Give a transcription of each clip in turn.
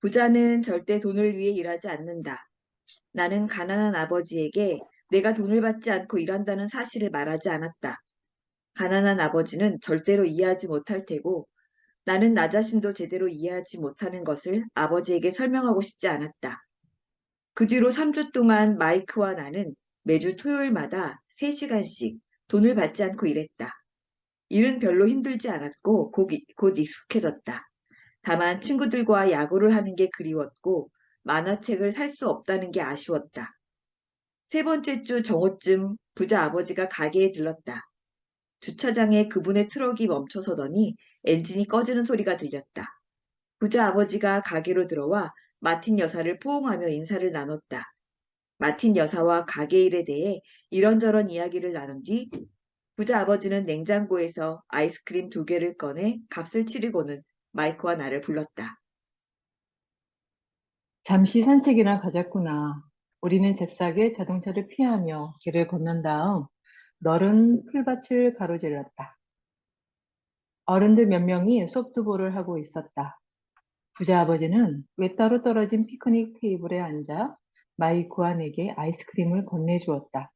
부자는 절대 돈을 위해 일하지 않는다. 나는 가난한 아버지에게 내가 돈을 받지 않고 일한다는 사실을 말하지 않았다. 가난한 아버지는 절대로 이해하지 못할 테고 나는 나 자신도 제대로 이해하지 못하는 것을 아버지에게 설명하고 싶지 않았다. 그 뒤로 3주 동안 마이크와 나는 매주 토요일마다 3시간씩 돈을 받지 않고 일했다. 일은 별로 힘들지 않았고 곧 익숙해졌다. 다만 친구들과 야구를 하는 게 그리웠고 만화책을 살 수 없다는 게 아쉬웠다. 세 번째 주 정오쯤 부자 아버지가 가게에 들렀다. 주차장에 그분의 트럭이 멈춰서더니 엔진이 꺼지는 소리가 들렸다. 부자 아버지가 가게로 들어와 마틴 여사를 포옹하며 인사를 나눴다. 마틴 여사와 가게 일에 대해 이런저런 이야기를 나눈 뒤 부자 아버지는 냉장고에서 아이스크림 2개를 꺼내 값을 치르고는 마이크와 나를 불렀다. 잠시 산책이나 가자꾸나. 우리는 잽싸게 자동차를 피하며 길을 건넌 다음 너른 풀밭을 가로질렀다. 어른들 몇 명이 소프트볼을 하고 있었다. 부자 아버지는 외따로 떨어진 피크닉 테이블에 앉아 마이크와 내게 아이스크림을 건네주었다.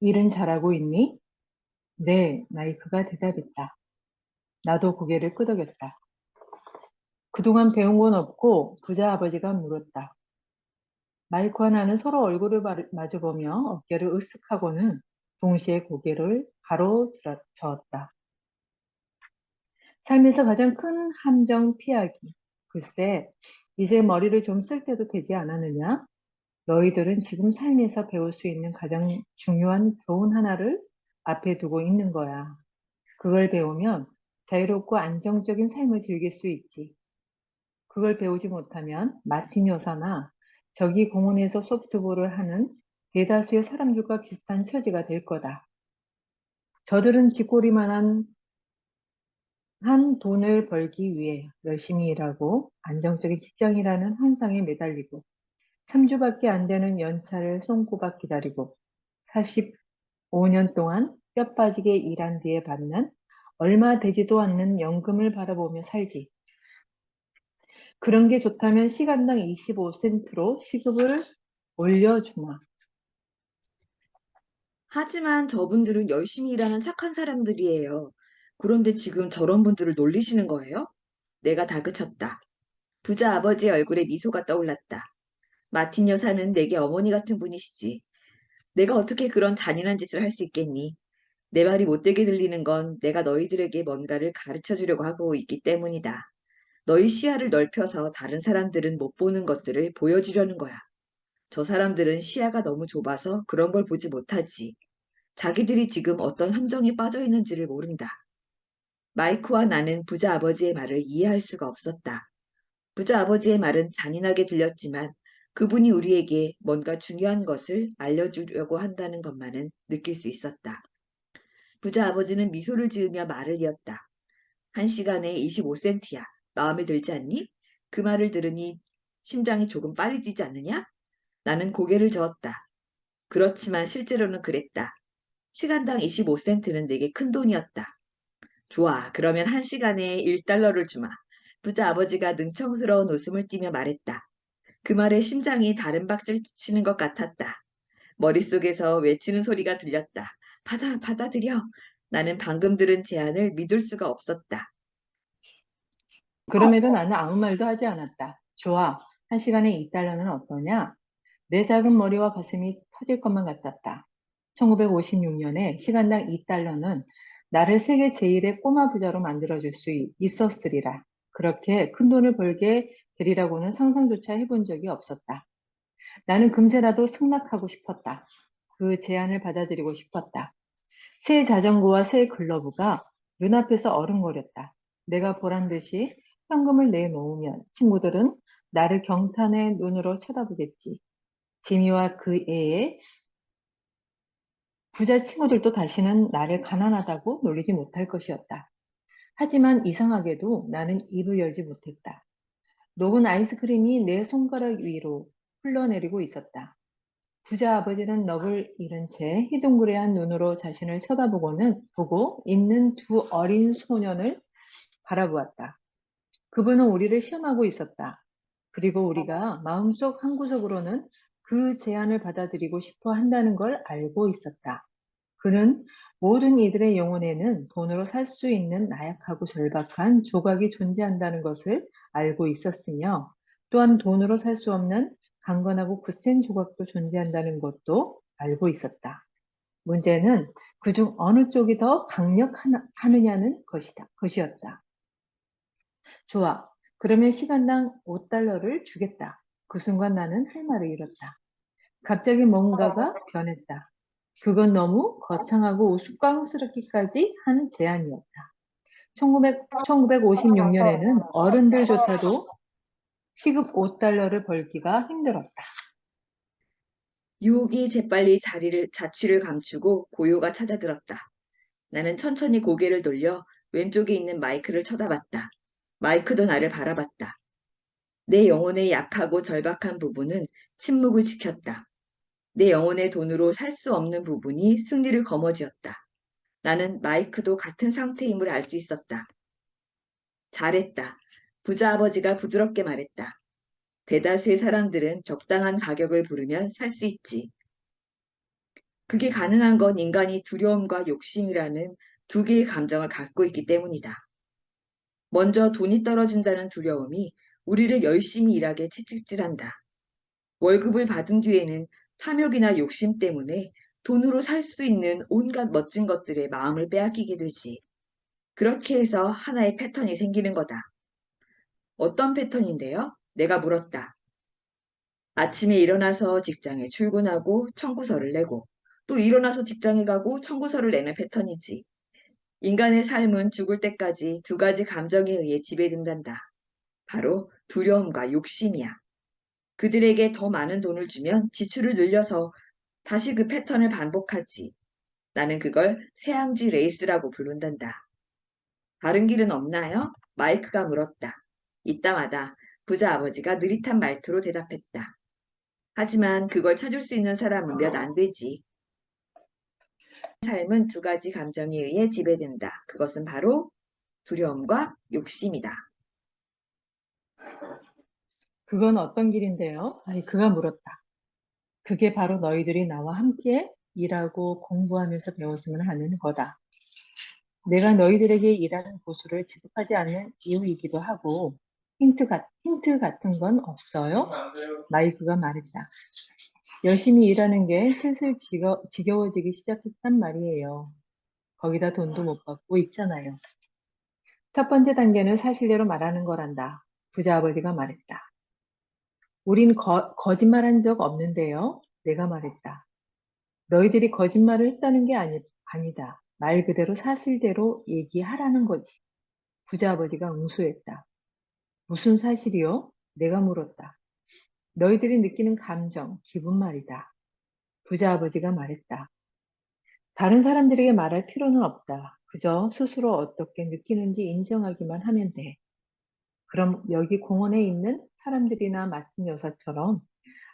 일은 잘하고 있니? 네, 마이크가 대답했다. 나도 고개를 끄덕였다. 그동안 배운 건 없고 부자 아버지가 물었다. 마이크와 나는 서로 얼굴을 마주보며 어깨를 으쓱하고는 동시에 고개를 가로저었다. 삶에서 가장 큰 함정 피하기. 글쎄, 이제 머리를 좀 쓸 때도 되지 않았느냐? 너희들은 지금 삶에서 배울 수 있는 가장 중요한 교훈 하나를 앞에 두고 있는 거야. 그걸 배우면 자유롭고 안정적인 삶을 즐길 수 있지. 그걸 배우지 못하면 마틴 여사나 저기 공원에서 소프트볼을 하는 대다수의 사람들과 비슷한 처지가 될 거다. 저들은 쥐꼬리만한 한 돈을 벌기 위해 열심히 일하고 안정적인 직장이라는 환상에 매달리고 3주밖에 안 되는 연차를 손꼽아 기다리고 45년 동안 뼈 빠지게 일한 뒤에 받는 얼마 되지도 않는 연금을 바라보며 살지. 그런 게 좋다면 시간당 25센트로 시급을 올려주마. 하지만 저분들은 열심히 일하는 착한 사람들이에요. 그런데 지금 저런 분들을 놀리시는 거예요? 내가 다그쳤다. 부자 아버지의 얼굴에 미소가 떠올랐다. 마틴 여사는 내게 어머니 같은 분이시지. 내가 어떻게 그런 잔인한 짓을 할 수 있겠니? 내 말이 못되게 들리는 건 내가 너희들에게 뭔가를 가르쳐 주려고 하고 있기 때문이다. 너희 시야를 넓혀서 다른 사람들은 못 보는 것들을 보여주려는 거야. 저 사람들은 시야가 너무 좁아서 그런 걸 보지 못하지. 자기들이 지금 어떤 함정에 빠져 있는지를 모른다. 마이크와 나는 부자 아버지의 말을 이해할 수가 없었다. 부자 아버지의 말은 잔인하게 들렸지만 그분이 우리에게 뭔가 중요한 것을 알려주려고 한다는 것만은 느낄 수 있었다. 부자 아버지는 미소를 지으며 말을 이었다. 1시간에 25센트야. 마음에 들지 않니? 그 말을 들으니 심장이 조금 빨리 뛰지 않느냐? 나는 고개를 저었다. 그렇지만 실제로는 그랬다. 시간당 25센트는 내게 큰 돈이었다. 좋아, 그러면 1시간에 1달러를 주마. 부자 아버지가 능청스러운 웃음을 띠며 말했다. 그 말에 심장이 다른 박질 치는 것 같았다. 머릿속에서 외치는 소리가 들렸다. 받아들여. 나는 방금 들은 제안을 믿을 수가 없었다. 그럼에도 나는 아무 말도 하지 않았다. 좋아. 한 시간에 2달러는 어떠냐? 내 작은 머리와 가슴이 터질 것만 같았다. 1956년에 시간당 2달러는 나를 세계 제일의 꼬마 부자로 만들어줄 수 있었으리라. 그렇게 큰 돈을 벌게 되리라고는 상상조차 해본 적이 없었다. 나는 금세라도 승낙하고 싶었다. 그 제안을 받아들이고 싶었다. 새 자전거와 새 글러브가 눈앞에서 어른거렸다. 내가 보란 듯이 현금을 내놓으면 친구들은 나를 경탄의 눈으로 쳐다보겠지. 지미와 그 애의 부자 친구들도 다시는 나를 가난하다고 놀리지 못할 것이었다. 하지만 이상하게도 나는 입을 열지 못했다. 녹은 아이스크림이 내 손가락 위로 흘러내리고 있었다. 부자 아버지는 넋을 잃은 채 희둥그레한 눈으로 자신을 쳐다보고는 보고 있는 두 어린 소년을 바라보았다. 그분은 우리를 시험하고 있었다. 그리고 우리가 마음속 한구석으로는 그 제안을 받아들이고 싶어 한다는 걸 알고 있었다. 그는 모든 이들의 영혼에는 돈으로 살 수 있는 나약하고 절박한 조각이 존재한다는 것을 알고 있었으며, 또한 돈으로 살 수 없는 강건하고 굳센 조각도 존재한다는 것도 알고 있었다. 문제는 그중 어느 쪽이 더 강력하느냐는 것이었다. 좋아. 그러면 시간당 $5를 주겠다. 그 순간 나는 할 말을 잃었다. 갑자기 뭔가가 변했다. 그건 너무 거창하고 우스꽝스럽기까지 한 제안이었다. 1956년에는 어른들조차도 시급 $5를 벌기가 힘들었다. 유혹이 재빨리 자취를 감추고 고요가 찾아들었다. 나는 천천히 고개를 돌려 왼쪽에 있는 마이크를 쳐다봤다. 마이크도 나를 바라봤다. 내 영혼의 약하고 절박한 부분은 침묵을 지켰다. 내 영혼의 돈으로 살 수 없는 부분이 승리를 거머쥐었다. 나는 마이크도 같은 상태임을 알 수 있었다. 잘했다. 부자 아버지가 부드럽게 말했다. 대다수의 사람들은 적당한 가격을 부르면 살 수 있지. 그게 가능한 건 인간이 두려움과 욕심이라는 두 개의 감정을 갖고 있기 때문이다. 먼저 돈이 떨어진다는 두려움이 우리를 열심히 일하게 채찍질한다. 월급을 받은 뒤에는 탐욕이나 욕심 때문에 돈으로 살 수 있는 온갖 멋진 것들의 마음을 빼앗기게 되지. 그렇게 해서 하나의 패턴이 생기는 거다. 어떤 패턴인데요? 내가 물었다. 아침에 일어나서 직장에 출근하고 청구서를 내고 또 일어나서 직장에 가고 청구서를 내는 패턴이지. 인간의 삶은 죽을 때까지 두 가지 감정에 의해 지배된단다. 바로 두려움과 욕심이야. 그들에게 더 많은 돈을 주면 지출을 늘려서 다시 그 패턴을 반복하지. 나는 그걸 새항쥐 레이스라고 부른단다. 다른 길은 없나요? 마이크가 물었다. 이따마다 부자 아버지가 느릿한 말투로 대답했다. 하지만 그걸 찾을 수 있는 사람은 몇 안 되지. 삶은 두 가지 감정에 의해 지배된다. 그것은 바로 두려움과 욕심이다. 그건 어떤 길인데요? 아니, 그가 물었다. 그게 바로 너희들이 나와 함께 일하고 공부하면서 배웠으면 하는 거다. 내가 너희들에게 일하는 보수를 지급하지 않는 이유이기도 하고, 힌트 같은 건 없어요? 마이크가 말했다. 열심히 일하는 게 슬슬 지겨워지기 시작했단 말이에요. 거기다 돈도 못 받고 있잖아요. 첫 번째 단계는 사실대로 말하는 거란다. 부자 아버지가 말했다. 우린 거짓말한 적 없는데요. 내가 말했다. 너희들이 거짓말을 했다는 게 아니다. 말 그대로 사실대로 얘기하라는 거지. 부자 아버지가 응수했다. 무슨 사실이요? 내가 물었다. 너희들이 느끼는 감정, 기분 말이다. 부자 아버지가 말했다. 다른 사람들에게 말할 필요는 없다. 그저 스스로 어떻게 느끼는지 인정하기만 하면 돼. 그럼 여기 공원에 있는 사람들이나 맡은 여사처럼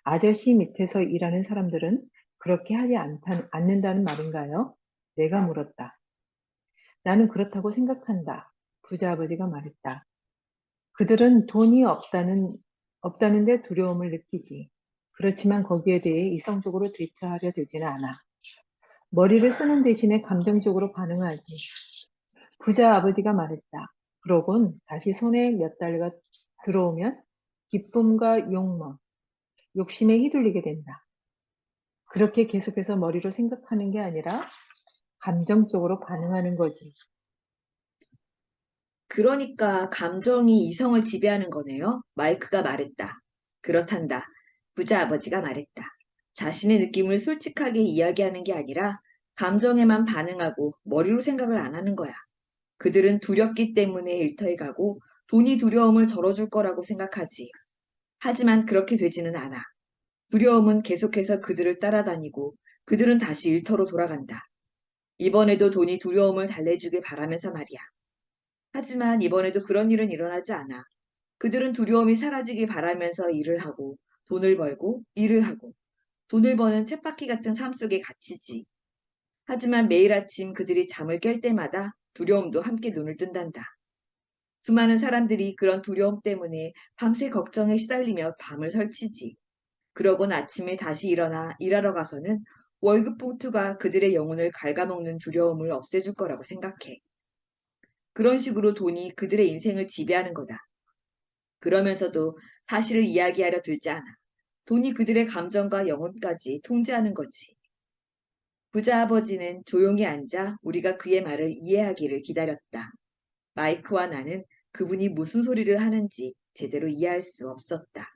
아저씨 밑에서 일하는 사람들은 그렇게 하지 않는다는 말인가요? 내가 물었다. 나는 그렇다고 생각한다. 부자 아버지가 말했다. 그들은 돈이 없다는데 두려움을 느끼지. 그렇지만 거기에 대해 이성적으로 대처하려 들지는 않아. 머리를 쓰는 대신에 감정적으로 반응하지. 부자 아버지가 말했다. 그러곤 다시 손에 몇 달러가 들어오면 기쁨과 욕심에 휘둘리게 된다. 그렇게 계속해서 머리로 생각하는 게 아니라 감정적으로 반응하는 거지. 그러니까 감정이 이성을 지배하는 거네요. 마이크가 말했다. 그렇단다. 부자 아버지가 말했다. 자신의 느낌을 솔직하게 이야기하는 게 아니라 감정에만 반응하고 머리로 생각을 안 하는 거야. 그들은 두렵기 때문에 일터에 가고 돈이 두려움을 덜어줄 거라고 생각하지. 하지만 그렇게 되지는 않아. 두려움은 계속해서 그들을 따라다니고 그들은 다시 일터로 돌아간다. 이번에도 돈이 두려움을 달래주길 바라면서 말이야. 하지만 이번에도 그런 일은 일어나지 않아. 그들은 두려움이 사라지길 바라면서 일을 하고 돈을 벌고 일을 하고 돈을 버는 쳇바퀴 같은 삶 속에 갇히지. 하지만 매일 아침 그들이 잠을 깰 때마다 두려움도 함께 눈을 뜬단다. 수많은 사람들이 그런 두려움 때문에 밤새 걱정에 시달리며 밤을 설치지. 그러곤 아침에 다시 일어나 일하러 가서는 월급 봉투가 그들의 영혼을 갉아먹는 두려움을 없애줄 거라고 생각해. 그런 식으로 돈이 그들의 인생을 지배하는 거다. 그러면서도 사실을 이야기하려 들지 않아. 돈이 그들의 감정과 영혼까지 통제하는 거지. 부자 아버지는 조용히 앉아 우리가 그의 말을 이해하기를 기다렸다. 마이크와 나는 그분이 무슨 소리를 하는지 제대로 이해할 수 없었다.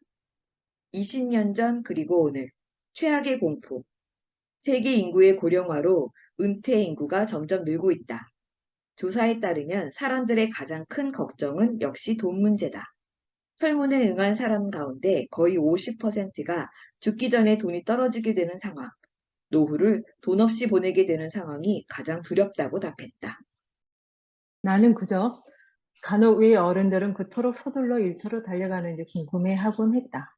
20년 전 그리고 오늘 최악의 공포. 세계 인구의 고령화로 은퇴 인구가 점점 늘고 있다. 조사에 따르면 사람들의 가장 큰 걱정은 역시 돈 문제다. 설문에 응한 사람 가운데 거의 50%가 죽기 전에 돈이 떨어지게 되는 상황, 노후를 돈 없이 보내게 되는 상황이 가장 두렵다고 답했다. 나는 그저 간혹 왜 어른들은 그토록 서둘러 일터로 달려가는지 궁금해하곤 했다.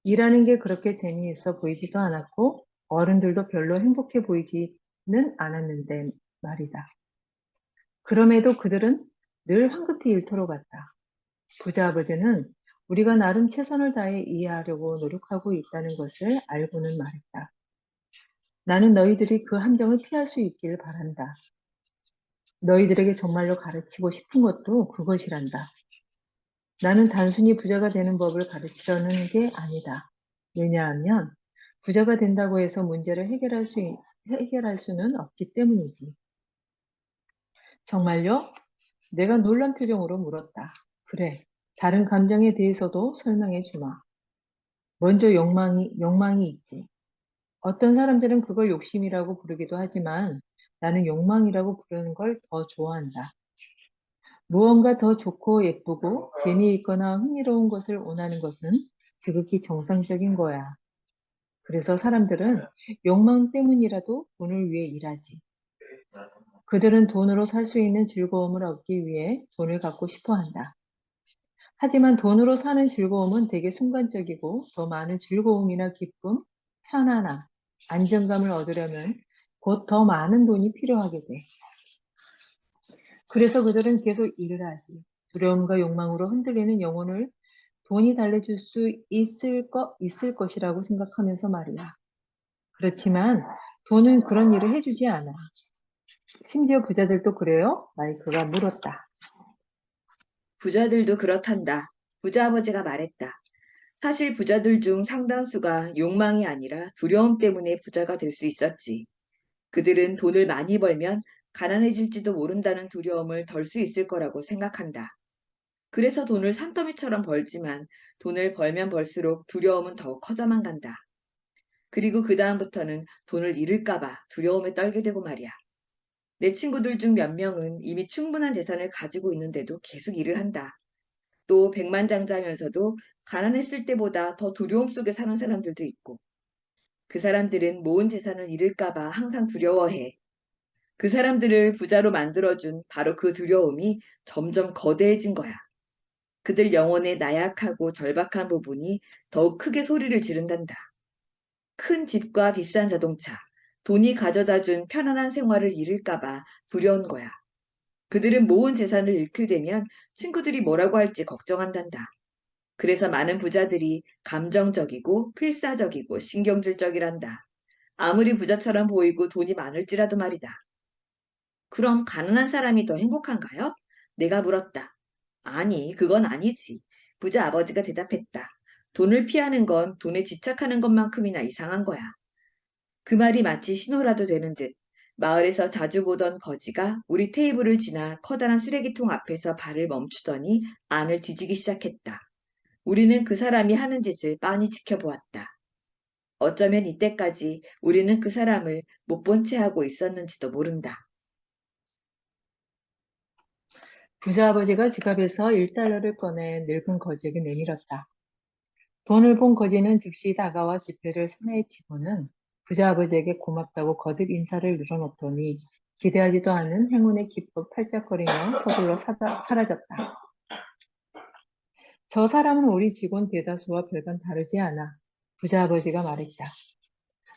일하는 게 그렇게 재미있어 보이지도 않았고 어른들도 별로 행복해 보이지는 않았는데 말이다. 그럼에도 그들은 늘 황급히 일터로 갔다. 부자 아버지는 우리가 나름 최선을 다해 이해하려고 노력하고 있다는 것을 알고는 말했다. 나는 너희들이 그 함정을 피할 수 있기를 바란다. 너희들에게 정말로 가르치고 싶은 것도 그것이란다. 나는 단순히 부자가 되는 법을 가르치려는 게 아니다. 왜냐하면 부자가 된다고 해서 문제를 해결할 수는 없기 때문이지. 정말요? 내가 놀란 표정으로 물었다. 그래. 다른 감정에 대해서도 설명해 주마. 먼저 욕망이 있지. 어떤 사람들은 그걸 욕심이라고 부르기도 하지만 나는 욕망이라고 부르는 걸 더 좋아한다. 무언가 더 좋고 예쁘고 재미있거나 흥미로운 것을 원하는 것은 지극히 정상적인 거야. 그래서 사람들은 욕망 때문이라도 돈을 위해 일하지. 그들은 돈으로 살 수 있는 즐거움을 얻기 위해 돈을 갖고 싶어 한다. 하지만 돈으로 사는 즐거움은 되게 순간적이고 더 많은 즐거움이나 기쁨, 편안함, 안정감을 얻으려면 곧 더 많은 돈이 필요하게 돼. 그래서 그들은 계속 일을 하지. 두려움과 욕망으로 흔들리는 영혼을 돈이 달래줄 수 있을 것이라고 생각하면서 말이야. 그렇지만 돈은 그런 일을 해주지 않아. 심지어 부자들도 그래요? 마이크가 물었다. 부자들도 그렇단다. 부자 아버지가 말했다. 사실 부자들 중 상당수가 욕망이 아니라 두려움 때문에 부자가 될 수 있었지. 그들은 돈을 많이 벌면 가난해질지도 모른다는 두려움을 덜 수 있을 거라고 생각한다. 그래서 돈을 산더미처럼 벌지만 돈을 벌면 벌수록 두려움은 더 커져만 간다. 그리고 그 다음부터는 돈을 잃을까봐 두려움에 떨게 되고 말이야. 내 친구들 중 몇 명은 이미 충분한 재산을 가지고 있는데도 계속 일을 한다. 또 백만장자면서도 가난했을 때보다 더 두려움 속에 사는 사람들도 있고, 그 사람들은 모은 재산을 잃을까봐 항상 두려워해. 그 사람들을 부자로 만들어준 바로 그 두려움이 점점 거대해진 거야. 그들 영혼의 나약하고 절박한 부분이 더욱 크게 소리를 지른단다. 큰 집과 비싼 자동차, 돈이 가져다 준 편안한 생활을 잃을까봐 두려운 거야. 그들은 모은 재산을 잃게 되면 친구들이 뭐라고 할지 걱정한단다. 그래서 많은 부자들이 감정적이고 필사적이고 신경질적이란다. 아무리 부자처럼 보이고 돈이 많을지라도 말이다. 그럼 가난한 사람이 더 행복한가요? 내가 물었다. 아니, 그건 아니지. 부자 아버지가 대답했다. 돈을 피하는 건 돈에 집착하는 것만큼이나 이상한 거야. 그 말이 마치 신호라도 되는 듯 마을에서 자주 보던 거지가 우리 테이블을 지나 커다란 쓰레기통 앞에서 발을 멈추더니 안을 뒤지기 시작했다. 우리는 그 사람이 하는 짓을 빤히 지켜보았다. 어쩌면 이때까지 우리는 그 사람을 못 본 채 하고 있었는지도 모른다. 부자 아버지가 지갑에서 1달러를 꺼내 늙은 거지에게 내밀었다. 돈을 본 거지는 즉시 다가와 지폐를 손에 쥐고는 부자 아버지에게 고맙다고 거듭 인사를 늘어놓더니 기대하지도 않은 행운의 기쁨 팔짝거리며 서둘러 사라졌다. 저 사람은 우리 직원 대다수와 별반 다르지 않아. 부자 아버지가 말했다.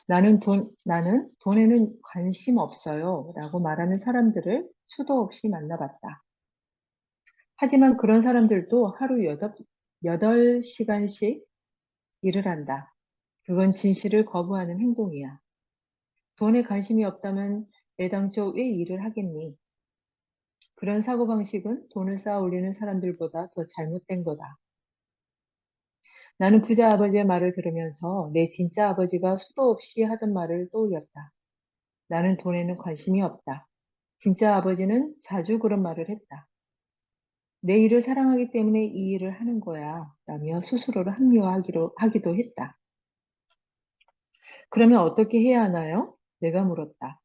나는 돈에는 관심 없어요. 라고 말하는 사람들을 수도 없이 만나봤다. 하지만 그런 사람들도 하루 8시간씩 일을 한다. 그건 진실을 거부하는 행동이야. 돈에 관심이 없다면 애당초 왜 일을 하겠니? 그런 사고방식은 돈을 쌓아 올리는 사람들보다 더 잘못된 거다. 나는 부자 아버지의 말을 들으면서 내 진짜 아버지가 수도 없이 하던 말을 떠올렸다. 나는 돈에는 관심이 없다. 진짜 아버지는 자주 그런 말을 했다. 내 일을 사랑하기 때문에 이 일을 하는 거야. 라며 스스로를 하기도 했다. 그러면 어떻게 해야 하나요? 내가 물었다.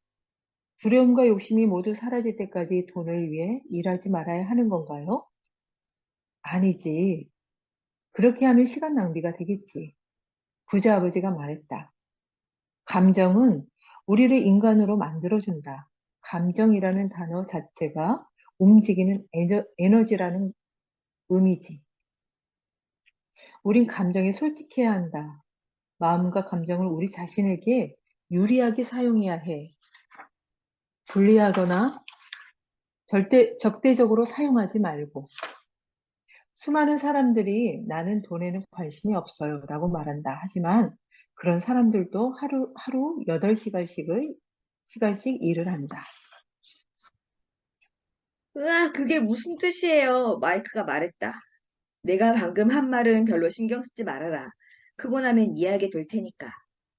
두려움과 욕심이 모두 사라질 때까지 돈을 위해 일하지 말아야 하는 건가요? 아니지. 그렇게 하면 시간 낭비가 되겠지. 부자 아버지가 말했다. 감정은 우리를 인간으로 만들어준다. 감정이라는 단어 자체가 움직이는 에너지라는 의미지. 우린 감정에 솔직해야 한다. 마음과 감정을 우리 자신에게 유리하게 사용해야 해. 불리하거나 적대적으로 사용하지 말고. 수많은 사람들이 나는 돈에는 관심이 없어요 라고 말한다. 하지만 그런 사람들도 하루 8시간씩 일을 한다. 으아, 그게 무슨 뜻이에요? 마이크가 말했다. 내가 방금 한 말은 별로 신경 쓰지 말아라. 크고 나면 이해하게 될 테니까.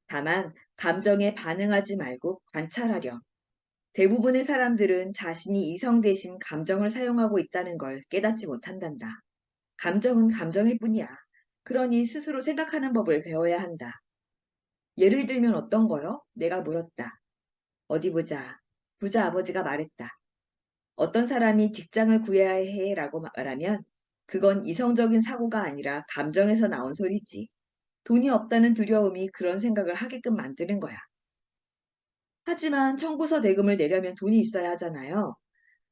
다만, 감정에 반응하지 말고 관찰하렴. 대부분의 사람들은 자신이 이성 대신 감정을 사용하고 있다는 걸 깨닫지 못한단다. 감정은 감정일 뿐이야. 그러니 스스로 생각하는 법을 배워야 한다. 예를 들면 어떤 거요? 내가 물었다. 어디 보자. 부자 아버지가 말했다. 어떤 사람이 직장을 구해야 해 라고 말하면 그건 이성적인 사고가 아니라 감정에서 나온 소리지. 돈이 없다는 두려움이 그런 생각을 하게끔 만드는 거야. 하지만 청구서 대금을 내려면 돈이 있어야 하잖아요.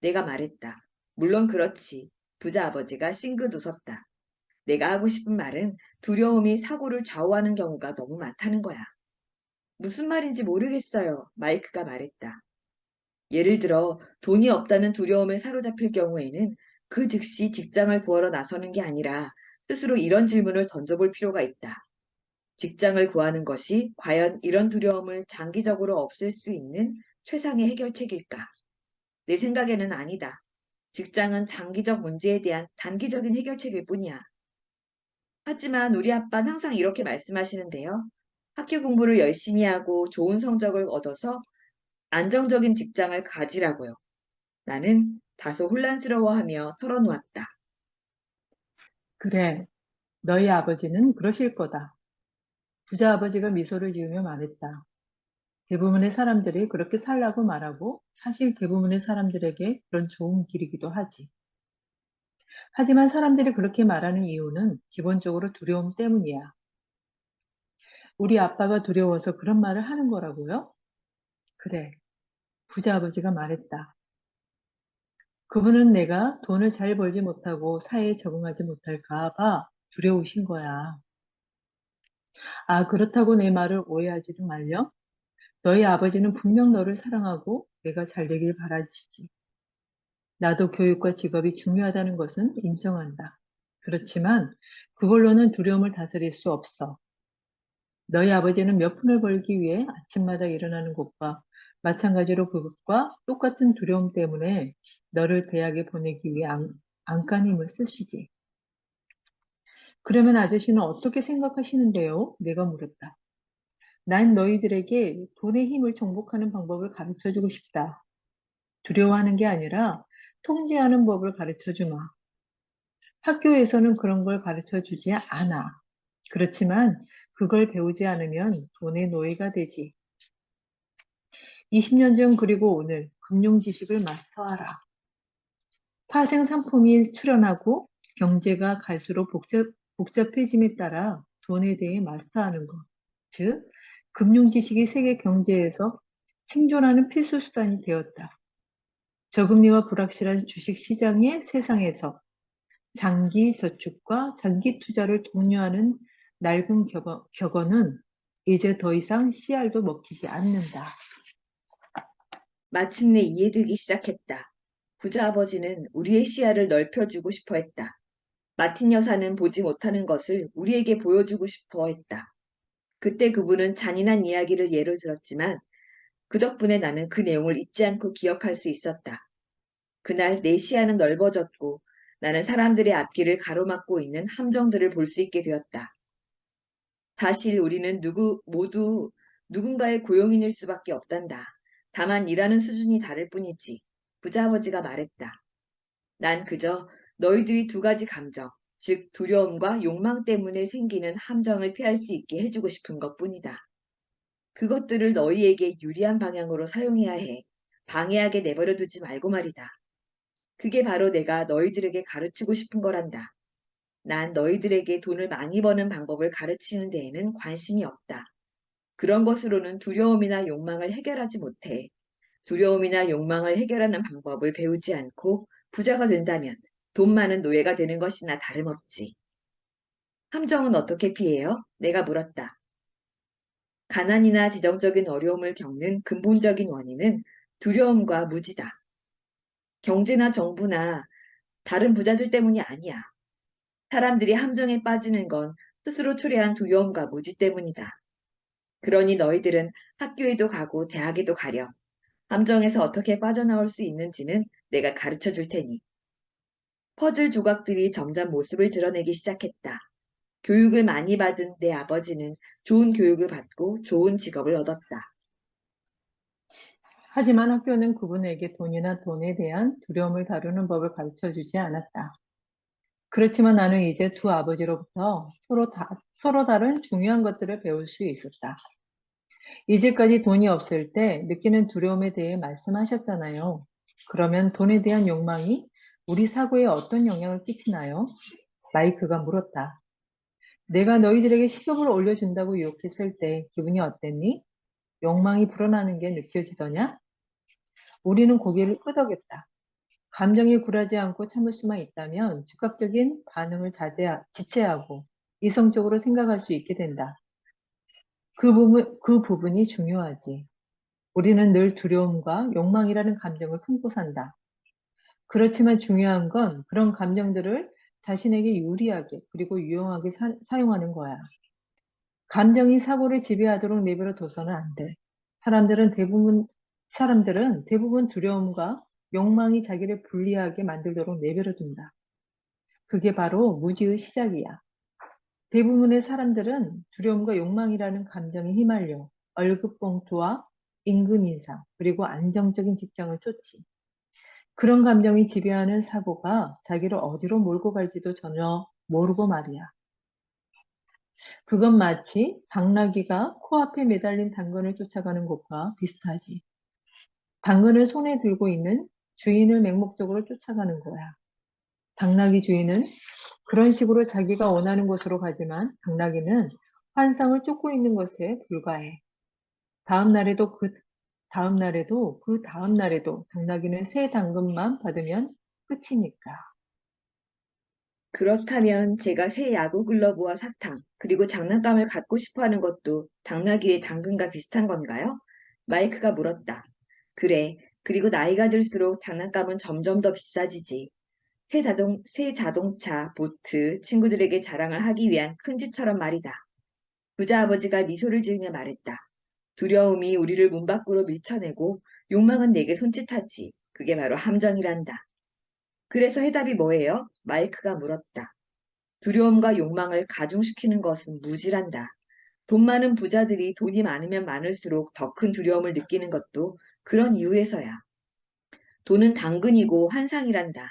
내가 말했다. 물론 그렇지. 부자 아버지가 싱긋 웃었다. 내가 하고 싶은 말은 두려움이 사고를 좌우하는 경우가 너무 많다는 거야. 무슨 말인지 모르겠어요. 마이크가 말했다. 예를 들어 돈이 없다는 두려움에 사로잡힐 경우에는 그 즉시 직장을 구하러 나서는 게 아니라 스스로 이런 질문을 던져볼 필요가 있다. 직장을 구하는 것이 과연 이런 두려움을 장기적으로 없앨 수 있는 최상의 해결책일까? 내 생각에는 아니다. 직장은 장기적 문제에 대한 단기적인 해결책일 뿐이야. 하지만 우리 아빠는 항상 이렇게 말씀하시는데요. 학교 공부를 열심히 하고 좋은 성적을 얻어서 안정적인 직장을 가지라고요. 나는 다소 혼란스러워하며 털어놓았다. 그래, 너희 아버지는 그러실 거다. 부자 아버지가 미소를 지으며 말했다. 대부분의 사람들이 그렇게 살라고 말하고 사실 대부분의 사람들에게 그런 좋은 길이기도 하지. 하지만 사람들이 그렇게 말하는 이유는 기본적으로 두려움 때문이야. 우리 아빠가 두려워서 그런 말을 하는 거라고요? 그래, 부자 아버지가 말했다. 그분은 내가 돈을 잘 벌지 못하고 사회에 적응하지 못할까 봐 두려우신 거야. 아, 그렇다고 내 말을 오해하지도 말려. 너희 아버지는 분명 너를 사랑하고 내가 잘 되길 바라시지. 나도 교육과 직업이 중요하다는 것은 인정한다. 그렇지만 그걸로는 두려움을 다스릴 수 없어. 너희 아버지는 몇 푼을 벌기 위해 아침마다 일어나는 것과 마찬가지로 그것과 똑같은 두려움 때문에 너를 대학에 보내기 위해 안간힘을 쓰시지. 그러면 아저씨는 어떻게 생각하시는데요? 내가 물었다. 난 너희들에게 돈의 힘을 정복하는 방법을 가르쳐 주고 싶다. 두려워하는 게 아니라 통제하는 법을 가르쳐 주마. 학교에서는 그런 걸 가르쳐 주지 않아. 그렇지만 그걸 배우지 않으면 돈의 노예가 되지. 20년 전 그리고 오늘 금융 지식을 마스터하라. 파생 상품이 출현하고 경제가 갈수록 복잡해짐에 따라 돈에 대해 마스터하는 것. 즉, 금융 지식이 세계 경제에서 생존하는 필수 수단이 되었다. 저금리와 불확실한 주식 시장의 세상에서 장기 저축과 장기 투자를 독려하는 낡은 격언은 이제 더 이상 씨알도 먹히지 않는다. 마침내 이해되기 시작했다. 부자 아버지는 우리의 시야를 넓혀주고 싶어 했다. 마틴 여사는 보지 못하는 것을 우리에게 보여주고 싶어 했다. 그때 그분은 잔인한 이야기를 예로 들었지만 그 덕분에 나는 그 내용을 잊지 않고 기억할 수 있었다. 그날 내 시야는 넓어졌고 나는 사람들의 앞길을 가로막고 있는 함정들을 볼 수 있게 되었다. 사실 우리는 모두 누군가의 고용인일 수밖에 없단다. 다만 일하는 수준이 다를 뿐이지. 부자아버지가 말했다. 난 그저 너희들이 두 가지 감정, 즉 두려움과 욕망 때문에 생기는 함정을 피할 수 있게 해주고 싶은 것뿐이다. 그것들을 너희에게 유리한 방향으로 사용해야 해. 방해하게 내버려 두지 말고 말이다. 그게 바로 내가 너희들에게 가르치고 싶은 거란다. 난 너희들에게 돈을 많이 버는 방법을 가르치는 데에는 관심이 없다. 그런 것으로는 두려움이나 욕망을 해결하지 못해. 두려움이나 욕망을 해결하는 방법을 배우지 않고 부자가 된다면 돈 많은 노예가 되는 것이나 다름없지. 함정은 어떻게 피해요? 내가 물었다. 가난이나 재정적인 어려움을 겪는 근본적인 원인은 두려움과 무지다. 경제나 정부나 다른 부자들 때문이 아니야. 사람들이 함정에 빠지는 건 스스로 초래한 두려움과 무지 때문이다. 그러니 너희들은 학교에도 가고 대학에도 가렴. 함정에서 어떻게 빠져나올 수 있는지는 내가 가르쳐 줄 테니. 퍼즐 조각들이 점점 모습을 드러내기 시작했다. 교육을 많이 받은 내 아버지는 좋은 교육을 받고 좋은 직업을 얻었다. 하지만 학교는 그분에게 돈이나 돈에 대한 두려움을 다루는 법을 가르쳐 주지 않았다. 그렇지만 나는 이제 두 아버지로부터 서로 다른 중요한 것들을 배울 수 있었다. 이제까지 돈이 없을 때 느끼는 두려움에 대해 말씀하셨잖아요. 그러면 돈에 대한 욕망이 우리 사고에 어떤 영향을 끼치나요? 마이크가 물었다. 내가 너희들에게 시급을 올려준다고 유혹했을 때 기분이 어땠니? 욕망이 불어나는 게 느껴지더냐? 우리는 고개를 끄덕였다. 감정이 굴하지 않고 참을 수만 있다면 즉각적인 반응을 지체하고 이성적으로 생각할 수 있게 된다. 그 부분이 중요하지. 우리는 늘 두려움과 욕망이라는 감정을 품고 산다. 그렇지만 중요한 건 그런 감정들을 자신에게 유리하게 그리고 유용하게 사용하는 거야. 감정이 사고를 지배하도록 내버려 둬서는 안 돼. 사람들은 대부분, 사람들은 대부분 두려움과 욕망이 자기를 불리하게 만들도록 내버려 둔다. 그게 바로 무지의 시작이야. 대부분의 사람들은 두려움과 욕망이라는 감정에 휘말려 월급 봉투와 임금 인상, 그리고 안정적인 직장을 쫓지. 그런 감정이 지배하는 사고가 자기를 어디로 몰고 갈지도 전혀 모르고 말이야. 그건 마치 당나귀가 코앞에 매달린 당근을 쫓아가는 것과 비슷하지. 당근을 손에 들고 있는 주인을 맹목적으로 쫓아가는 거야. 당나귀 주인은 그런 식으로 자기가 원하는 곳으로 가지만 당나귀는 환상을 쫓고 있는 것에 불과해. 다음 날에도 다음 날에도 다음 날에도 당나귀는 새 당근만 받으면 끝이니까. 그렇다면 제가 새 야구 글러브와 사탕, 그리고 장난감을 갖고 싶어 하는 것도 당나귀의 당근과 비슷한 건가요? 마이크가 물었다. 그래. 그리고 나이가 들수록 장난감은 점점 더 비싸지지. 새 자동차, 보트, 친구들에게 자랑을 하기 위한 큰 집처럼 말이다. 부자 아버지가 미소를 지으며 말했다. 두려움이 우리를 문 밖으로 밀쳐내고 욕망은 내게 손짓하지. 그게 바로 함정이란다. 그래서 해답이 뭐예요? 마이크가 물었다. 두려움과 욕망을 가중시키는 것은 무지란다. 돈 많은 부자들이 돈이 많으면 많을수록 더 큰 두려움을 느끼는 것도 그런 이유에서야. 돈은 당근이고 환상이란다.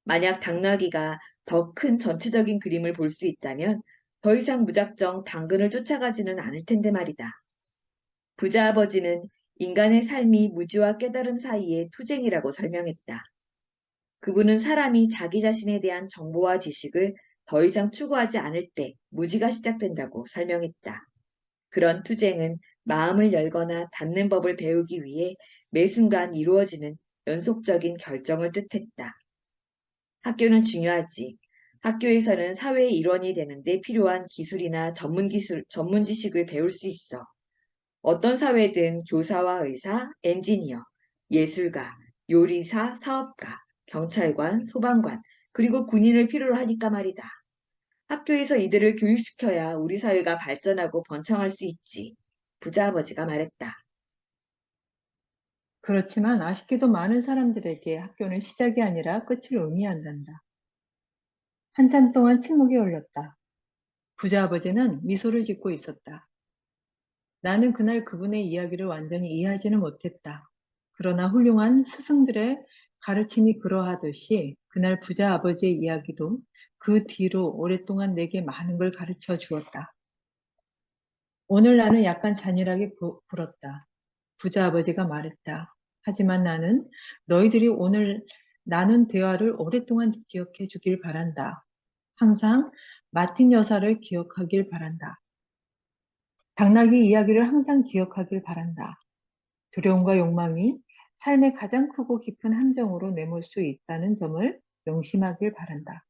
만약 당나귀가 더 큰 전체적인 그림을 볼 수 있다면 더 이상 무작정 당근을 쫓아가지는 않을 텐데 말이다. 부자 아버지는 인간의 삶이 무지와 깨달음 사이의 투쟁이라고 설명했다. 그분은 사람이 자기 자신에 대한 정보와 지식을 더 이상 추구하지 않을 때 무지가 시작된다고 설명했다. 그런 투쟁은 마음을 열거나 닫는 법을 배우기 위해 매 순간 이루어지는 연속적인 결정을 뜻했다. 학교는 중요하지. 학교에서는 사회의 일원이 되는데 필요한 기술이나 전문 지식을 배울 수 있어. 어떤 사회든 교사와 의사, 엔지니어, 예술가, 요리사, 사업가, 경찰관, 소방관, 그리고 군인을 필요로 하니까 말이다. 학교에서 이들을 교육시켜야 우리 사회가 발전하고 번창할 수 있지. 부자 아버지가 말했다. 그렇지만 아쉽게도 많은 사람들에게 학교는 시작이 아니라 끝을 의미한단다. 한참 동안 침묵이 흘렀다. 부자 아버지는 미소를 짓고 있었다. 나는 그날 그분의 이야기를 완전히 이해하지는 못했다. 그러나 훌륭한 스승들의 가르침이 그러하듯이 그날 부자 아버지의 이야기도 그 뒤로 오랫동안 내게 많은 걸 가르쳐 주었다. 오늘 나는 약간 잔인하게 굴었다. 부자 아버지가 말했다. 하지만 나는 너희들이 오늘 나눈 대화를 오랫동안 기억해 주길 바란다. 항상 마틴 여사를 기억하길 바란다. 당나귀 이야기를 항상 기억하길 바란다. 두려움과 욕망이 삶의 가장 크고 깊은 함정으로 내몰 수 있다는 점을 명심하길 바란다.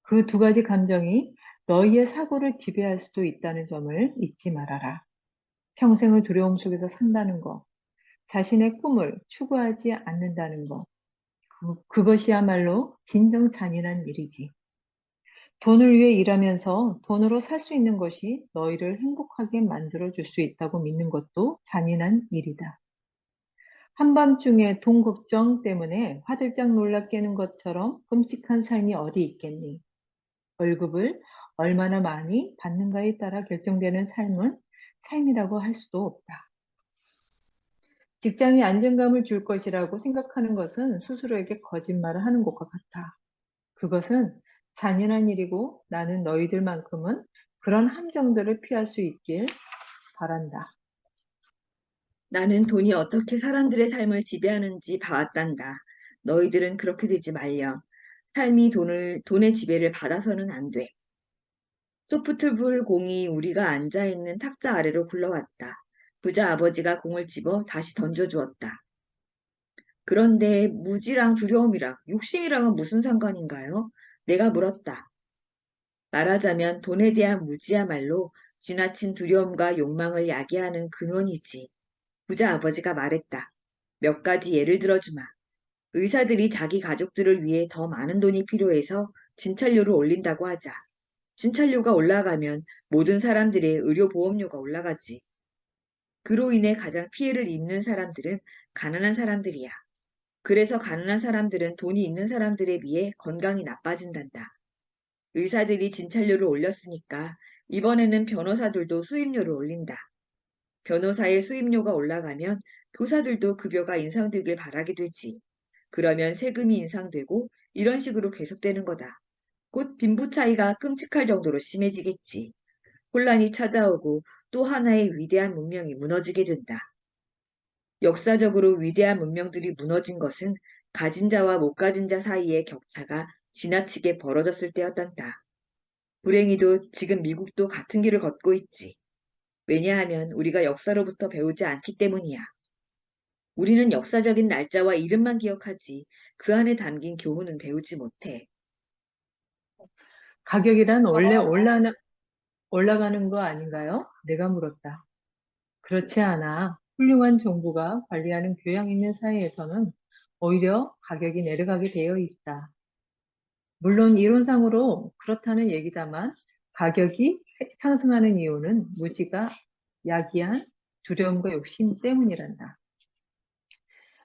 그 두 가지 감정이 너희의 사고를 지배할 수도 있다는 점을 잊지 말아라. 평생을 두려움 속에서 산다는 것, 자신의 꿈을 추구하지 않는다는 것, 그것이야말로 진정 잔인한 일이지. 돈을 위해 일하면서 돈으로 살 수 있는 것이 너희를 행복하게 만들어 줄 수 있다고 믿는 것도 잔인한 일이다. 한밤중에 돈 걱정 때문에 화들짝 놀라 깨는 것처럼 끔찍한 삶이 어디 있겠니? 월급을 얼마나 많이 받는가에 따라 결정되는 삶은 삶이라고 할 수도 없다. 직장이 안정감을 줄 것이라고 생각하는 것은 스스로에게 거짓말을 하는 것과 같아. 그것은 잔인한 일이고 나는 너희들만큼은 그런 함정들을 피할 수 있길 바란다. 나는 돈이 어떻게 사람들의 삶을 지배하는지 봐왔단다. 너희들은 그렇게 되지 말렴. 삶이 돈의 지배를 받아서는 안 돼. 소프트볼 공이 우리가 앉아있는 탁자 아래로 굴러왔다. 부자 아버지가 공을 집어 다시 던져주었다. 그런데 무지랑 두려움이랑 욕심이랑은 무슨 상관인가요? 내가 물었다. 말하자면 돈에 대한 무지야말로 지나친 두려움과 욕망을 야기하는 근원이지. 부자 아버지가 말했다. 몇 가지 예를 들어주마. 의사들이 자기 가족들을 위해 더 많은 돈이 필요해서 진찰료를 올린다고 하자. 진찰료가 올라가면 모든 사람들의 의료보험료가 올라가지. 그로 인해 가장 피해를 입는 사람들은 가난한 사람들이야. 그래서 가난한 사람들은 돈이 있는 사람들에 비해 건강이 나빠진단다. 의사들이 진찰료를 올렸으니까 이번에는 변호사들도 수임료를 올린다. 변호사의 수임료가 올라가면 교사들도 급여가 인상되길 바라게 되지. 그러면 세금이 인상되고 이런 식으로 계속되는 거다. 곧 빈부 차이가 끔찍할 정도로 심해지겠지. 혼란이 찾아오고 또 하나의 위대한 문명이 무너지게 된다. 역사적으로 위대한 문명들이 무너진 것은 가진 자와 못 가진 자 사이의 격차가 지나치게 벌어졌을 때였단다. 불행히도 지금 미국도 같은 길을 걷고 있지. 왜냐하면 우리가 역사로부터 배우지 않기 때문이야. 우리는 역사적인 날짜와 이름만 기억하지 그 안에 담긴 교훈은 배우지 못해. 가격이란 원래 올라가는 거 아닌가요? 내가 물었다. 그렇지 않아. 훌륭한 정부가 관리하는 교양 있는 사회에서는 오히려 가격이 내려가게 되어 있다. 물론 이론상으로 그렇다는 얘기다만 가격이 상승하는 이유는 무지가 야기한 두려움과 욕심 때문이란다.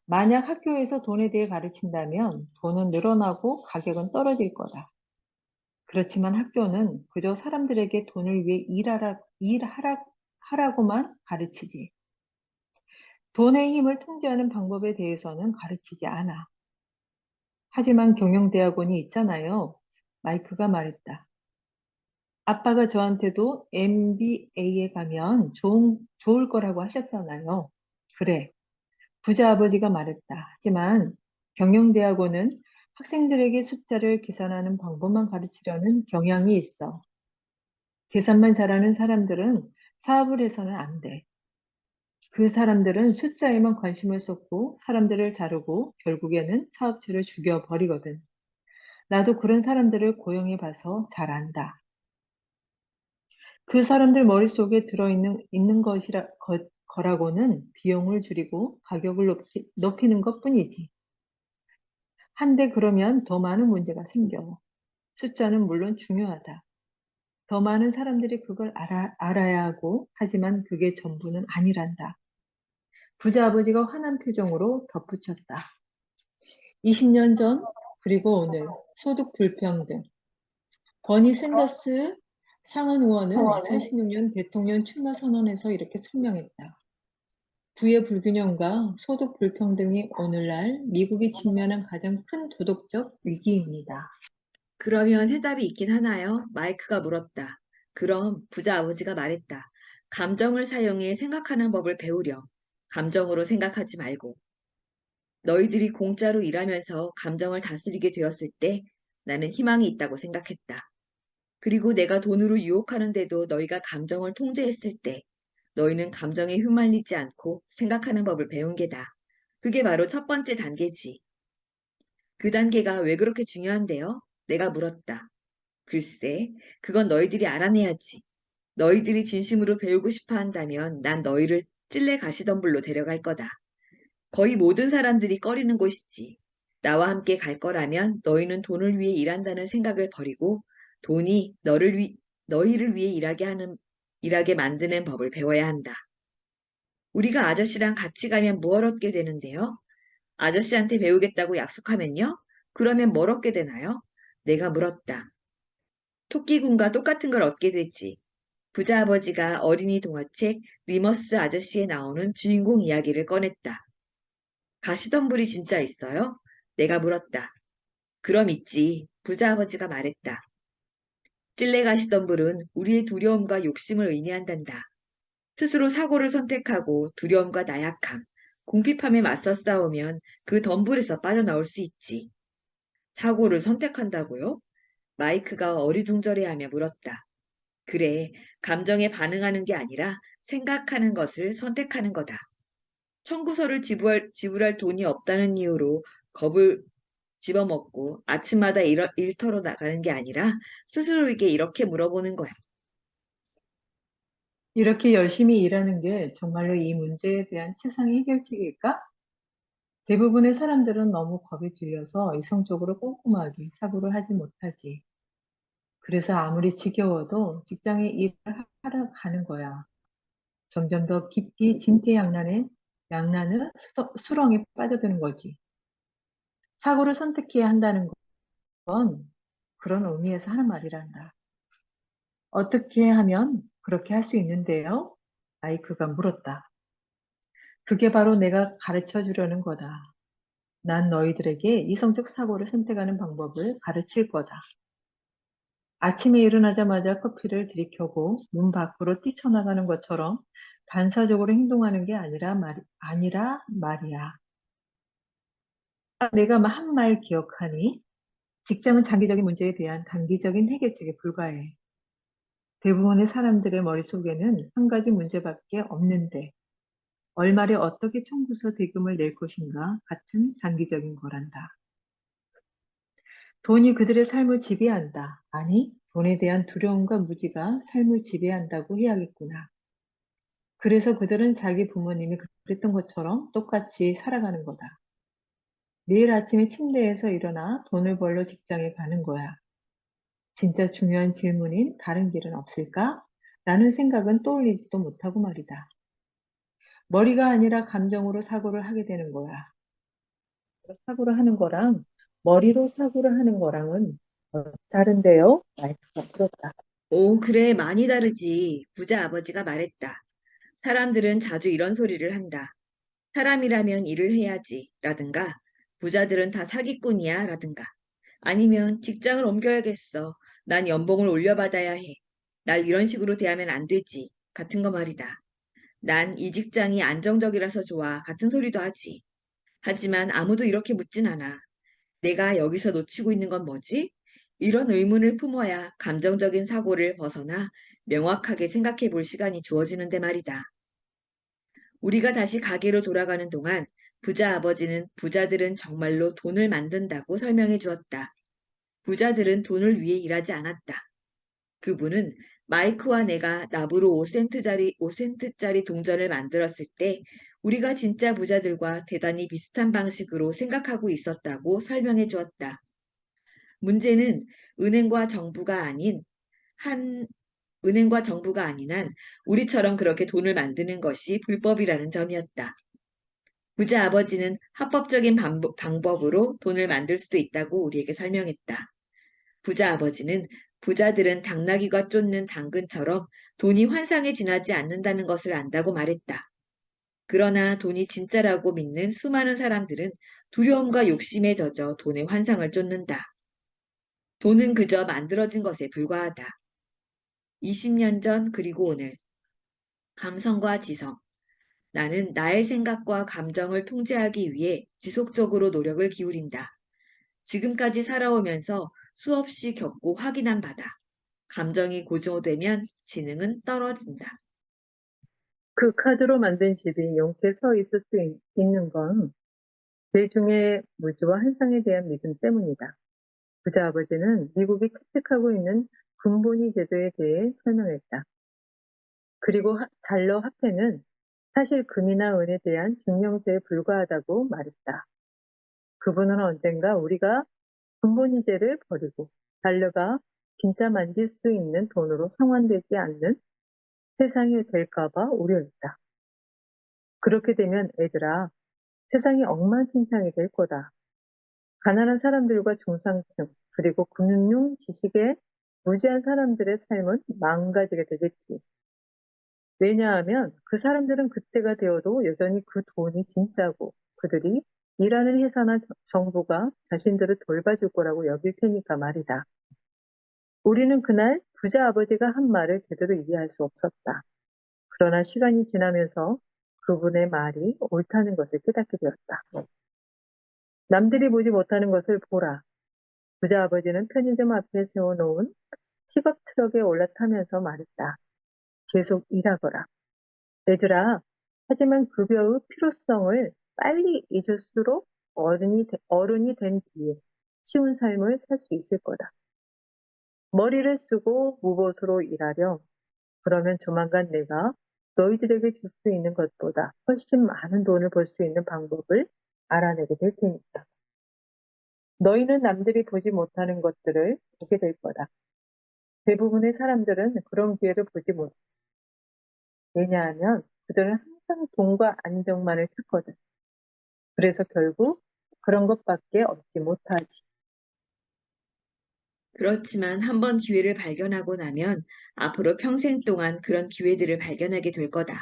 만약 학교에서 돈에 대해 가르친다면 돈은 늘어나고 가격은 떨어질 거다. 그렇지만 학교는 그저 사람들에게 돈을 위해 하라고만 가르치지. 돈의 힘을 통제하는 방법에 대해서는 가르치지 않아. 하지만 경영대학원이 있잖아요. 마이크가 말했다. 아빠가 저한테도 MBA에 가면 좋을 거라고 하셨잖아요. 그래. 부자 아버지가 말했다. 하지만 경영대학원은 학생들에게 숫자를 계산하는 방법만 가르치려는 경향이 있어. 계산만 잘하는 사람들은 사업을 해서는 안 돼. 그 사람들은 숫자에만 관심을 쏟고 사람들을 자르고 결국에는 사업체를 죽여버리거든. 나도 그런 사람들을 고용해 봐서 잘 안다. 그 사람들 머릿속에 있는 거라고는 비용을 줄이고 가격을 높이는 것뿐이지. 한데 그러면 더 많은 문제가 생겨. 숫자는 물론 중요하다. 더 많은 사람들이 그걸 알아야 하고, 하지만 그게 전부는 아니란다. 부자 아버지가 화난 표정으로 덧붙였다. 20년 전, 그리고 오늘, 소득 불평등. 버니 샌더스 상원 의원은 2016년 대통령 출마 선언에서 이렇게 설명했다. 부의 불균형과 소득 불평등이 오늘날 미국이 직면한 가장 큰 도덕적 위기입니다. 그러면 해답이 있긴 하나요? 마이크가 물었다. 그럼 부자 아버지가 말했다. 감정을 사용해 생각하는 법을 배우렴. 감정으로 생각하지 말고. 너희들이 공짜로 일하면서 감정을 다스리게 되었을 때 나는 희망이 있다고 생각했다. 그리고 내가 돈으로 유혹하는데도 너희가 감정을 통제했을 때 너희는 감정에 휘말리지 않고 생각하는 법을 배운 게다. 그게 바로 첫 번째 단계지. 그 단계가 왜 그렇게 중요한데요? 내가 물었다. 글쎄, 그건 너희들이 알아내야지. 너희들이 진심으로 배우고 싶어 한다면 난 너희를 찔레 가시덤불로 데려갈 거다. 거의 모든 사람들이 꺼리는 곳이지. 나와 함께 갈 거라면 너희는 돈을 위해 일한다는 생각을 버리고 돈이 너희를 위해 일하게 만드는 법을 배워야 한다. 우리가 아저씨랑 같이 가면 뭘 얻게 되는데요? 아저씨한테 배우겠다고 약속하면요? 그러면 뭘 얻게 되나요? 내가 물었다. 토끼군과 똑같은 걸 얻게 되지. 부자 아버지가 어린이 동화책 리머스 아저씨에 나오는 주인공 이야기를 꺼냈다. 가시덤불이 진짜 있어요? 내가 물었다. 그럼 있지. 부자 아버지가 말했다. 찔레 가시덤불은 우리의 두려움과 욕심을 의미한단다. 스스로 사고를 선택하고 두려움과 나약함, 궁핍함에 맞서 싸우면 그 덤불에서 빠져나올 수 있지. 사고를 선택한다고요? 마이크가 어리둥절해하며 물었다. 그래, 감정에 반응하는 게 아니라 생각하는 것을 선택하는 거다. 청구서를 지불할 돈이 없다는 이유로 겁을 집어먹고 아침마다 일터로 나가는 게 아니라 스스로에게 이렇게 물어보는 거야. 이렇게 열심히 일하는 게 정말로 이 문제에 대한 최상의 해결책일까? 대부분의 사람들은 너무 겁에 질려서 이성적으로 꼼꼼하게 사고를 하지 못하지. 그래서 아무리 지겨워도 직장에 일을 하러 가는 거야. 점점 더 깊이 양난의 수렁에 빠져드는 거지. 사고를 선택해야 한다는 건 그런 의미에서 하는 말이란다. 어떻게 하면 그렇게 할 수 있는데요? 마이크가 물었다. 그게 바로 내가 가르쳐 주려는 거다. 난 너희들에게 이성적 사고를 선택하는 방법을 가르칠 거다. 아침에 일어나자마자 커피를 들이켜고 문 밖으로 뛰쳐나가는 것처럼 반사적으로 행동하는 게 아니라 말이야. 내가 한 말 기억하니? 직장은 장기적인 문제에 대한 단기적인 해결책에 불과해. 대부분의 사람들의 머릿속에는 한 가지 문제밖에 없는데 얼마에 어떻게 청구서 대금을 낼 것인가 같은 장기적인 거란다. 돈이 그들의 삶을 지배한다. 아니, 돈에 대한 두려움과 무지가 삶을 지배한다고 해야겠구나. 그래서 그들은 자기 부모님이 그랬던 것처럼 똑같이 살아가는 거다. 매일 아침에 침대에서 일어나 돈을 벌러 직장에 가는 거야. 진짜 중요한 질문인 다른 길은 없을까? 라는 생각은 떠올리지도 못하고 말이다. 머리가 아니라 감정으로 사고를 하게 되는 거야. 사고를 하는 거랑 머리로 사고를 하는 거랑은 다른데요? 마이크가 물었다. 오, 그래, 많이 다르지. 부자 아버지가 말했다. 사람들은 자주 이런 소리를 한다. 사람이라면 일을 해야지. 라든가, 부자들은 다 사기꾼이야. 라든가, 아니면 직장을 옮겨야겠어. 난 연봉을 올려받아야 해. 날 이런 식으로 대하면 안 되지. 같은 거 말이다. 난 이 직장이 안정적이라서 좋아. 같은 소리도 하지. 하지만 아무도 이렇게 묻진 않아. 내가 여기서 놓치고 있는 건 뭐지? 이런 의문을 품어야 감정적인 사고를 벗어나 명확하게 생각해 볼 시간이 주어지는데 말이다. 우리가 다시 가게로 돌아가는 동안 부자 아버지는 부자들은 정말로 돈을 만든다고 설명해 주었다. 부자들은 돈을 위해 일하지 않았다. 그분은 마이크와 내가 나무로 5센트짜리 동전을 만들었을 때 우리가 진짜 부자들과 대단히 비슷한 방식으로 생각하고 있었다고 설명해 주었다. 문제는 은행과 정부가 아닌 한 은행과 정부가 아닌 한 우리처럼 그렇게 돈을 만드는 것이 불법이라는 점이었다. 부자 아버지는 합법적인 방법으로 돈을 만들 수도 있다고 우리에게 설명했다. 부자 아버지는 부자들은 당나귀가 쫓는 당근처럼 돈이 환상에 지나지 않는다는 것을 안다고 말했다. 그러나 돈이 진짜라고 믿는 수많은 사람들은 두려움과 욕심에 젖어 돈의 환상을 쫓는다. 돈은 그저 만들어진 것에 불과하다. 20년 전 그리고 오늘. 감성과 지성. 나는 나의 생각과 감정을 통제하기 위해 지속적으로 노력을 기울인다. 지금까지 살아오면서 수없이 겪고 확인한 바다. 감정이 고조되면 지능은 떨어진다. 그 카드로 만든 집이 용케 서 있을 수 있는 건 대중의 무지와 환상에 대한 믿음 때문이다. 부자 아버지는 미국이 채택하고 있는 군본위 제도에 대해 설명했다. 그리고 달러 화폐는 사실 금이나 은에 대한 증명서에 불과하다고 말했다. 그분은 언젠가 우리가 군본위제를 버리고 달러가 진짜 만질 수 있는 돈으로 상환되지 않는 세상이 될까봐 우려했다. 그렇게 되면 애들아, 세상이 엉망진창이 될 거다. 가난한 사람들과 중상층, 그리고 금융 지식에 무지한 사람들의 삶은 망가지게 되겠지. 왜냐하면 그 사람들은 그때가 되어도 여전히 그 돈이 진짜고 그들이 일하는 회사나 정부가 자신들을 돌봐줄 거라고 여길 테니까 말이다. 우리는 그날 부자 아버지가 한 말을 제대로 이해할 수 없었다. 그러나 시간이 지나면서 그분의 말이 옳다는 것을 깨닫게 되었다. 남들이 보지 못하는 것을 보라. 부자 아버지는 편의점 앞에 세워놓은 픽업 트럭에 올라타면서 말했다. 계속 일하거라. 얘들아, 하지만 급여의 필요성을 빨리 잊을수록 어른이 된 뒤에 쉬운 삶을 살 수 있을 거다. 머리를 쓰고 무보수로 일하렴. 그러면 조만간 내가 너희들에게 줄 수 있는 것보다 훨씬 많은 돈을 벌 수 있는 방법을 알아내게 될 테니까. 너희는 남들이 보지 못하는 것들을 보게 될 거다. 대부분의 사람들은 그런 기회를 보지 못해. 왜냐하면 그들은 항상 돈과 안정만을 찾거든. 그래서 결국 그런 것밖에 얻지 못하지. 그렇지만 한번 기회를 발견하고 나면 앞으로 평생 동안 그런 기회들을 발견하게 될 거다.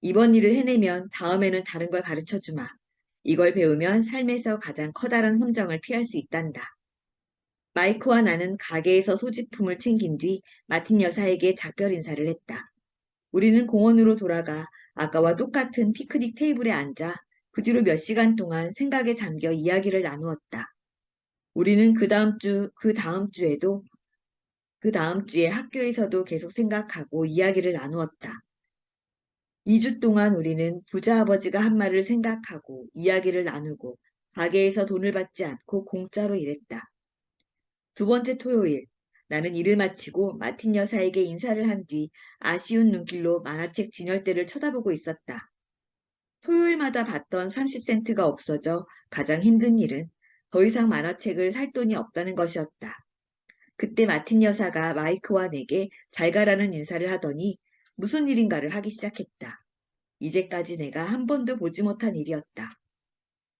이번 일을 해내면 다음에는 다른 걸 가르쳐 주마. 이걸 배우면 삶에서 가장 커다란 함정을 피할 수 있단다. 마이크와 나는 가게에서 소지품을 챙긴 뒤 마틴 여사에게 작별 인사를 했다. 우리는 공원으로 돌아가 아까와 똑같은 피크닉 테이블에 앉아 그 뒤로 몇 시간 동안 생각에 잠겨 이야기를 나누었다. 우리는 그 다음 주에 학교에서도 계속 생각하고 이야기를 나누었다. 2주 동안 우리는 부자 아버지가 한 말을 생각하고 이야기를 나누고 가게에서 돈을 받지 않고 공짜로 일했다. 두 번째 토요일, 나는 일을 마치고 마틴 여사에게 인사를 한 뒤 아쉬운 눈길로 만화책 진열대를 쳐다보고 있었다. 토요일마다 받던 30센트가 없어져 가장 힘든 일은 더 이상 만화책을 살 돈이 없다는 것이었다. 그때 마틴 여사가 마이크와 내게 잘 가라는 인사를 하더니 무슨 일인가를 하기 시작했다. 이제까지 내가 한 번도 보지 못한 일이었다.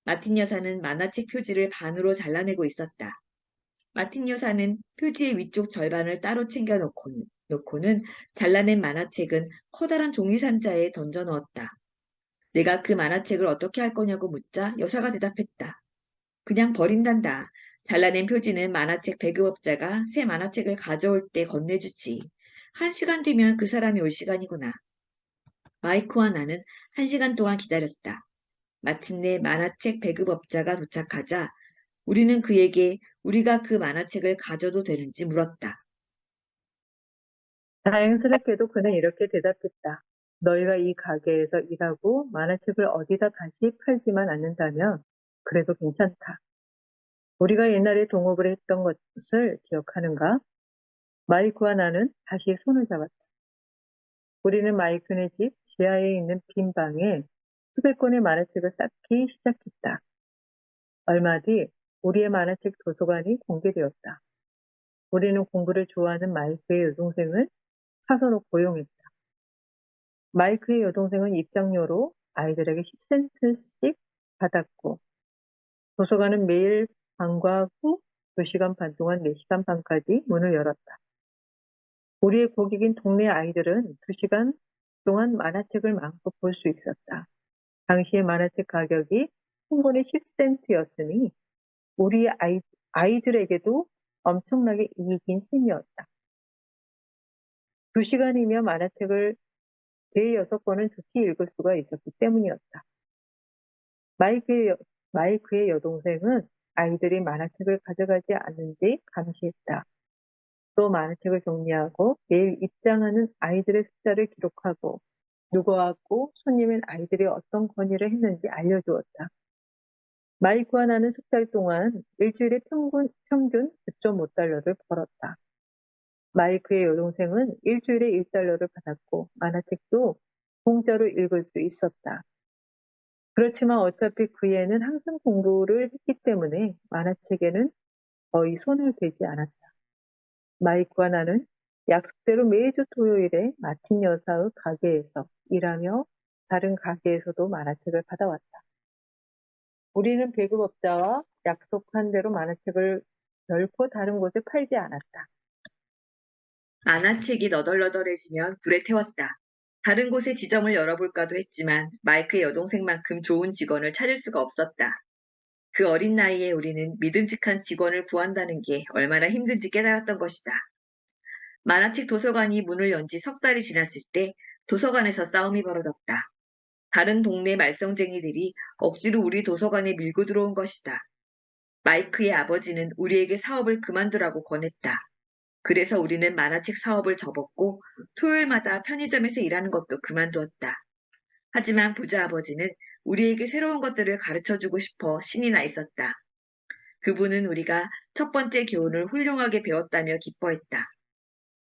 마틴 여사는 만화책 표지를 반으로 잘라내고 있었다. 마틴 여사는 표지의 위쪽 절반을 따로 놓고는 잘라낸 만화책은 커다란 종이 상자에 던져 넣었다. 내가 그 만화책을 어떻게 할 거냐고 묻자 여사가 대답했다. 그냥 버린단다. 잘라낸 표지는 만화책 배급업자가 새 만화책을 가져올 때 건네주지. 1시간 뒤면 그 사람이 올 시간이구나. 마이크와 나는 1시간 동안 기다렸다. 마침내 만화책 배급업자가 도착하자 우리는 그에게 우리가 그 만화책을 가져도 되는지 물었다. 다행스럽게도 그는 이렇게 대답했다. 너희가 이 가게에서 일하고 만화책을 어디다 다시 팔지만 않는다면 그래도 괜찮다. 우리가 옛날에 동업을 했던 것을 기억하는가? 마이크와 나는 다시 손을 잡았다. 우리는 마이크네 집 지하에 있는 빈 방에 수백 권의 만화책을 쌓기 시작했다. 얼마 뒤 우리의 만화책 도서관이 공개되었다. 우리는 공부를 좋아하는 마이크의 여동생을 사서로 고용했다. 마이크의 여동생은 입장료로 아이들에게 10센트씩 받았고, 도서관은 매일 방과 후 2시간 반 동안 4시간 반까지 문을 열었다. 우리의 고객인 동네 아이들은 2시간 동안 만화책을 마음껏 볼 수 있었다. 당시의 만화책 가격이 한 권에 10센트였으니 우리 아이들에게도 엄청나게 이익인 셈이었다. 2시간이면 만화책을 대6권은 좋게 읽을 수가 있었기 때문이었다. 마이크의, 마이크의 여동생은 아이들이 만화책을 가져가지 않는지 감시했다. 또 만화책을 정리하고 매일 입장하는 아이들의 숫자를 기록하고 누가 왔고 손님인 아이들이 어떤 건의를 했는지 알려주었다. 마이크와 나는 석 달 동안 일주일에 평균 9.5달러를 벌었다. 마이크의 여동생은 일주일에 1달러를 받았고 만화책도 공짜로 읽을 수 있었다. 그렇지만 어차피 그 애는 항상 공부를 했기 때문에 만화책에는 거의 손을 대지 않았다. 마이크와 나는 약속대로 매주 토요일에 마틴 여사의 가게에서 일하며 다른 가게에서도 만화책을 받아왔다. 우리는 배급업자와 약속한 대로 만화책을 결코 다른 곳에 팔지 않았다. 만화책이 너덜너덜해지면 불에 태웠다. 다른 곳에 지점을 열어볼까도 했지만 마이크의 여동생만큼 좋은 직원을 찾을 수가 없었다. 그 어린 나이에 우리는 믿음직한 직원을 구한다는 게 얼마나 힘든지 깨달았던 것이다. 만화책 도서관이 문을 연 지 석 달이 지났을 때 도서관에서 싸움이 벌어졌다. 다른 동네 말썽쟁이들이 억지로 우리 도서관에 밀고 들어온 것이다. 마이크의 아버지는 우리에게 사업을 그만두라고 권했다. 그래서 우리는 만화책 사업을 접었고 토요일마다 편의점에서 일하는 것도 그만두었다. 하지만 부자 아버지는 우리에게 새로운 것들을 가르쳐주고 싶어 신이 나 있었다. 그분은 우리가 첫 번째 교훈을 훌륭하게 배웠다며 기뻐했다.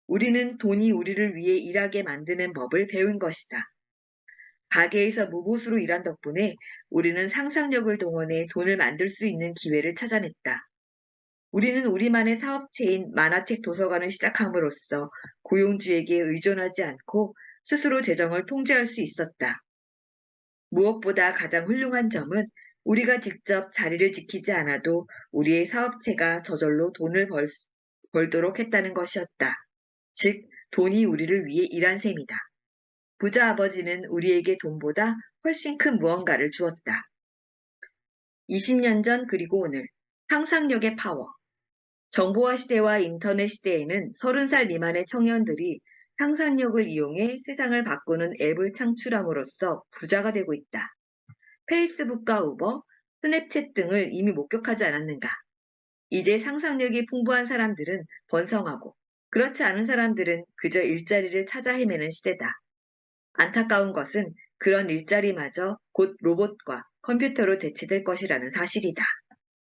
우리는 돈이 우리를 위해 일하게 만드는 법을 배운 것이다. 가게에서 무보수로 일한 덕분에 우리는 상상력을 동원해 돈을 만들 수 있는 기회를 찾아냈다. 우리는 우리만의 사업체인 만화책 도서관을 시작함으로써 고용주에게 의존하지 않고 스스로 재정을 통제할 수 있었다. 무엇보다 가장 훌륭한 점은 우리가 직접 자리를 지키지 않아도 우리의 사업체가 저절로 돈을 벌도록 했다는 것이었다. 즉, 돈이 우리를 위해 일한 셈이다. 부자 아버지는 우리에게 돈보다 훨씬 큰 무언가를 주었다. 20년 전 그리고 오늘, 상상력의 파워. 정보화 시대와 인터넷 시대에는 30살 미만의 청년들이 상상력을 이용해 세상을 바꾸는 앱을 창출함으로써 부자가 되고 있다. 페이스북과 우버, 스냅챗 등을 이미 목격하지 않았는가? 이제 상상력이 풍부한 사람들은 번성하고 그렇지 않은 사람들은 그저 일자리를 찾아 헤매는 시대다. 안타까운 것은 그런 일자리마저 곧 로봇과 컴퓨터로 대체될 것이라는 사실이다.